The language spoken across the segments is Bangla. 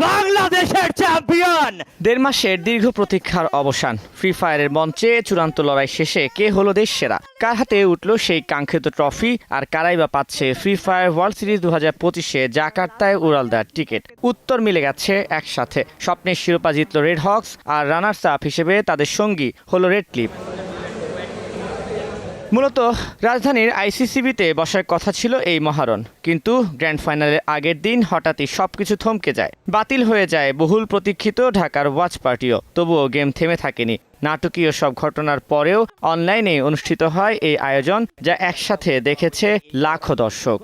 বাংলাদেশের চ্যাম্পিয়ন। 1.5 মাসের দীর্ঘ প্রতীক্ষার অবসান। ফ্রি ফায়ারের মঞ্চে চূড়ান্ত লড়াই শেষে কে হলো দেশ সেরা? কার হাতে উঠল সেই কাঙ্ক্ষিত ট্রফি? আর কারাই বা পাচ্ছে ফ্রি ফায়ার ওয়ার্ল্ড সিরিজ 2025-এ জাকার্তায় উড়াল দেওয়ার টিকিট? উত্তর মিলে গেছে একসাথে। স্বপ্নের শিরোপা জিতল রেড হকস, আর রানার্স আপ হিসেবে তাদের সঙ্গী হলো রেড ক্লিফ। মূলত রাজধানীর আইসিসিবিতে বসার কথা ছিল এই মহারণ, কিন্তু গ্র্যান্ড ফাইনালের আগের দিন হঠাৎই সবকিছু থমকে যায়। বাতিল হয়ে যায় বহুল প্রতীক্ষিত ঢাকার ওয়াচ পার্টিও। তবুও গেম থেমে থাকেনি। নাটকীয় সব ঘটনার পরেও অনলাইনে অনুষ্ঠিত হয় এই আয়োজন, যা একসাথে দেখেছে লাখো দর্শক।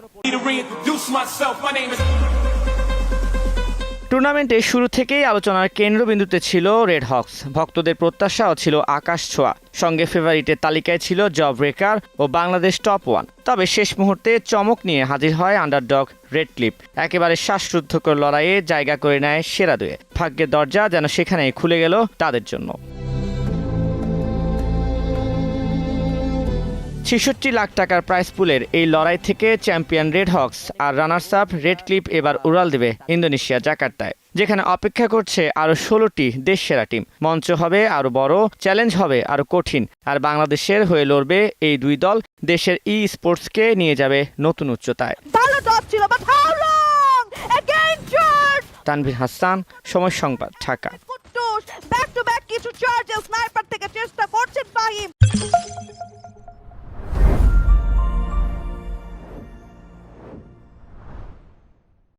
টুর্নামেন্টের শুরু থেকেই আলোচনার কেন্দ্রবিন্দুতে ছিল রেড হকস। ভক্তদের প্রত্যাশাও ছিল আকাশ ছোঁয়া। সঙ্গে ফেভারিটের তালিকায় ছিল জব ব্রেকার ও বাংলাদেশ টপ 1। তবে শেষ মুহূর্তে চমক নিয়ে হাজির হয় আন্ডারডগ রেড ক্লিফ। একেবারে শ্বাসরুদ্ধকর লড়াইয়ে জায়গা করে নেয় সেরা দুয়ে। ভাগ্যের দরজা যেন সেখানেই খুলে গেল তাদের জন্য। ৬৬ লাখ টাকার প্রাইস পুলের এই লড়াই থেকে চ্যাম্পিয়ন রেড হকস আর রানার্স আপ রেড ক্লিফ এবার উড়াল দেবে ইন্দোনেশিয়া জাকার্তায়, যেখানে অপেক্ষা করছে আরও 16টি দেশ সেরা টিম। মঞ্চ হবে আরও বড়, চ্যালেঞ্জ হবে আরও কঠিন। আর বাংলাদেশের হয়ে লড়বে এই দুই দল। দেশের ই স্পোর্টসকে নিয়ে যাবে নতুন উচ্চতায়। তানভীর হাসান, সময় সংবাদ, ঢাকা। ব্যাক টু ব্যাক কিছু চার্জে স্নাইপার থেকে চেষ্টা করছেন ফাহিম।